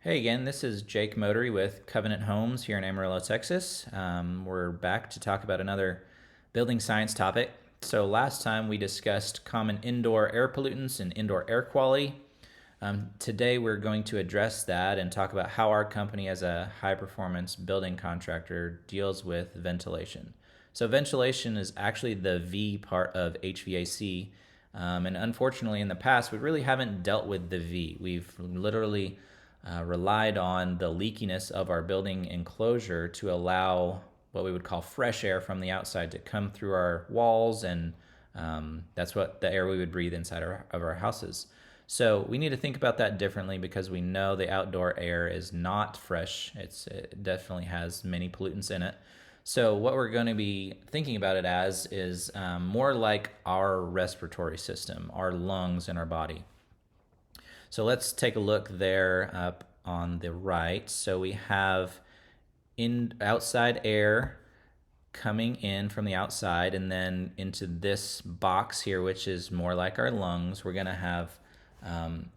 Hey again, this is Jake Motery with Covenant Homes here in Amarillo, Texas. We're back to talk about another building science topic. So last time we discussed common indoor air pollutants and indoor air quality. Today we're going to address that and talk about how our company as a high performance building contractor deals with ventilation. So ventilation is actually the V part of HVAC. And unfortunately in the past we really haven't dealt with the V. We've literally relied on the leakiness of our building enclosure to allow what we would call fresh air from the outside to come through our walls, and that's what the air we would breathe inside of our houses. So we need to think about that differently because we know the outdoor air is not fresh. It definitely has many pollutants in it. So what we're going to be thinking about it as is more like our respiratory system, our lungs in our body. So let's take a look there up on the right. So we have outside air coming in from the outside and then into this box here, which is more like our lungs. We're going to have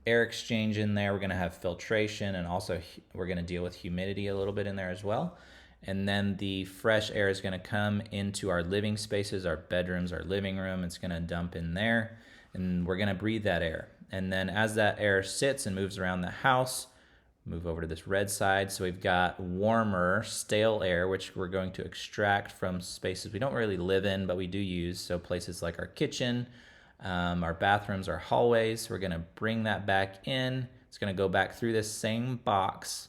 air exchange in there. We're going to have filtration, and also we're going to deal with humidity a little bit in there as well. And then the fresh air is going to come into our living spaces, our bedrooms, our living room. It's going to dump in there, and we're going to breathe that air. And then as that air sits and moves around the house, move over to this red side. So we've got warmer, stale air, which we're going to extract from spaces we don't really live in, but we do use. So places like our kitchen, our bathrooms, our hallways. We're going to bring that back in. It's going to go back through this same box.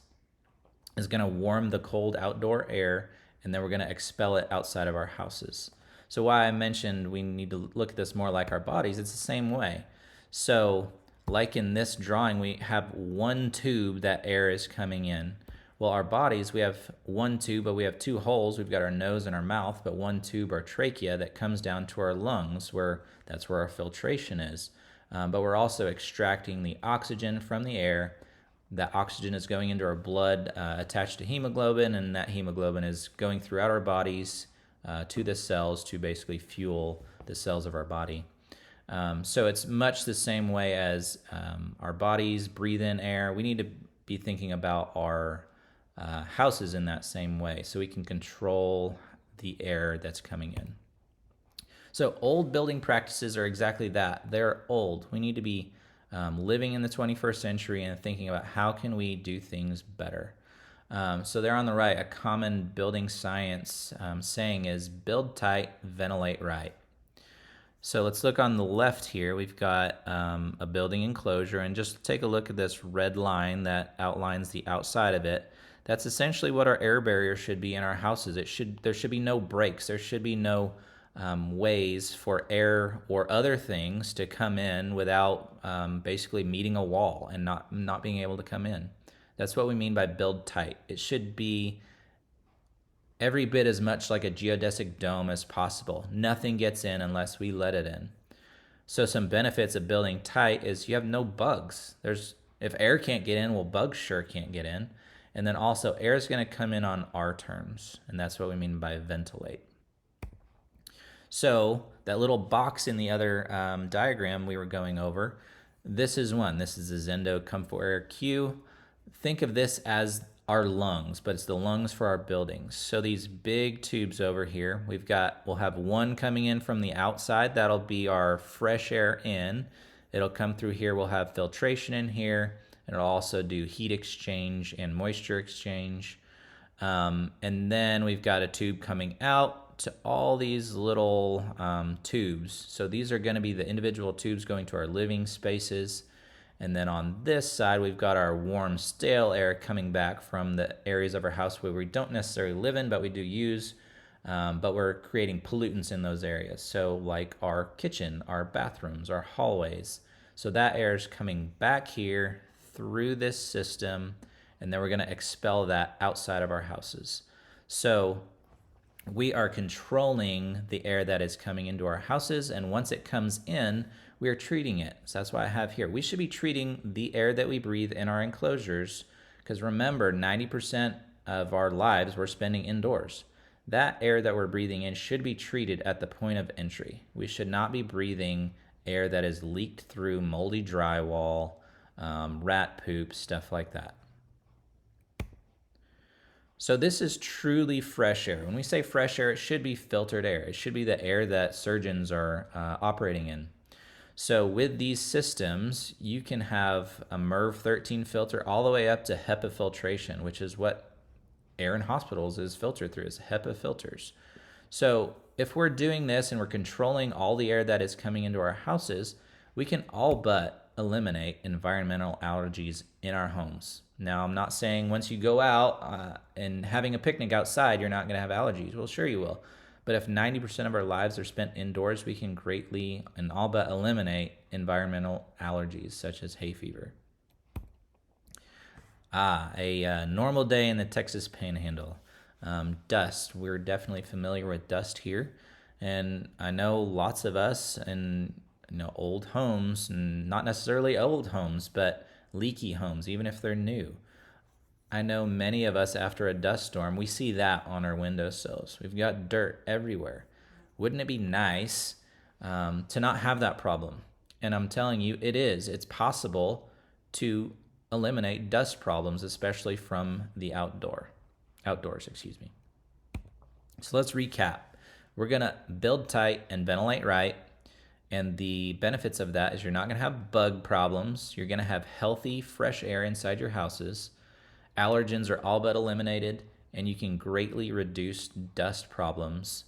It's going to warm the cold outdoor air, and then we're going to expel it outside of our houses. So why I mentioned we need to look at this more like our bodies, it's the same way. So like in this drawing, we have one tube that air is coming in. Well, our bodies, we have one tube, but we have two holes. We've got our nose and our mouth, but one tube, our trachea, that comes down to our lungs, that's where our filtration is. But we're also extracting the oxygen from the air. That oxygen is going into our blood, attached to hemoglobin, and that hemoglobin is going throughout our bodies to the cells to basically fuel the cells of our body. So it's much the same way as our bodies breathe in air. We need to be thinking about our houses in that same way so we can control the air that's coming in. So old building practices are exactly that. They're old. We need to be living in the 21st century and thinking about how can we do things better. So there on the right, a common building science saying is build tight, ventilate right. So let's look on the left here. We've got a building enclosure, and just take a look at this red line that outlines the outside of it. That's essentially what our air barrier should be in our houses. There should be no breaks. There should be no ways for air or other things to come in without basically meeting a wall and not being able to come in. That's what we mean by build tight. It should be every bit as much like a geodesic dome as possible. Nothing gets in unless we let it in. So some benefits of building tight is you have no bugs. If air can't get in, well, bugs sure can't get in. And then also air is going to come in on our terms, and that's what we mean by ventilate. So that little box in the other diagram we were going over, this is one. This is the Zendo Comfort Air Q. Think of this as our lungs, but it's the lungs for our buildings. So these big tubes over here, we'll have one coming in from the outside. That'll be our fresh air in. It'll come through here. We'll have filtration in here, and it'll also do heat exchange and moisture exchange. And then we've got a tube coming out to all these little tubes. So these are going to be the individual tubes going to our living spaces. And then on this side, we've got our warm, stale air coming back from the areas of our house where we don't necessarily live in, but we do use. But we're creating pollutants in those areas. So like our kitchen, our bathrooms, our hallways. So that air is coming back here through this system, and then we're going to expel that outside of our houses. So we are controlling the air that is coming into our houses, and once it comes in, we are treating it. So that's why I have here. We should be treating the air that we breathe in our enclosures, because remember, 90% of our lives we're spending indoors. That air that we're breathing in should be treated at the point of entry. We should not be breathing air that is leaked through moldy drywall, rat poop, stuff like that. So this is truly fresh air. When we say fresh air, it should be filtered air. It should be the air that surgeons are operating in. So with these systems, you can have a MERV 13 filter all the way up to HEPA filtration, which is what air in hospitals is filtered through, is HEPA filters. So if we're doing this and we're controlling all the air that is coming into our houses, we can all but eliminate environmental allergies in our homes. Now, I'm not saying once you go out and having a picnic outside, you're not going to have allergies. Well, sure you will. But if 90% of our lives are spent indoors, we can greatly and all but eliminate environmental allergies such as hay fever. A normal day in the Texas Panhandle. Dust. We're definitely familiar with dust here. And I know lots of us in old homes, and not necessarily old homes, but leaky homes, even if they're new. I know many of us, after a dust storm, we see that on our windowsills. We've got dirt everywhere. Wouldn't it be nice to not have that problem? And I'm telling you, it is. It's possible to eliminate dust problems, especially from the outdoors. So let's recap. We're going to build tight and ventilate right. And the benefits of that is you're not going to have bug problems. You're going to have healthy, fresh air inside your houses. Allergens are all but eliminated, and you can greatly reduce dust problems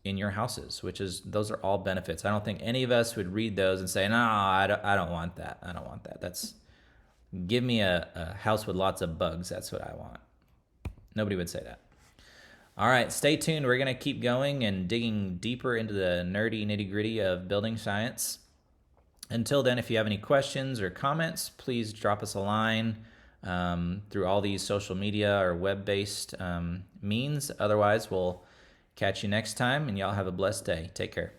in your houses, those are all benefits. I don't think any of us would read those and say, no, I don't want that. I don't want that. Give me a house with lots of bugs. That's what I want. Nobody would say that. All right, stay tuned. We're going to keep going and digging deeper into the nerdy nitty-gritty of building science. Until then, if you have any questions or comments, please drop us a line through all these social media or web-based means. Otherwise, we'll catch you next time, and y'all have a blessed day. Take care.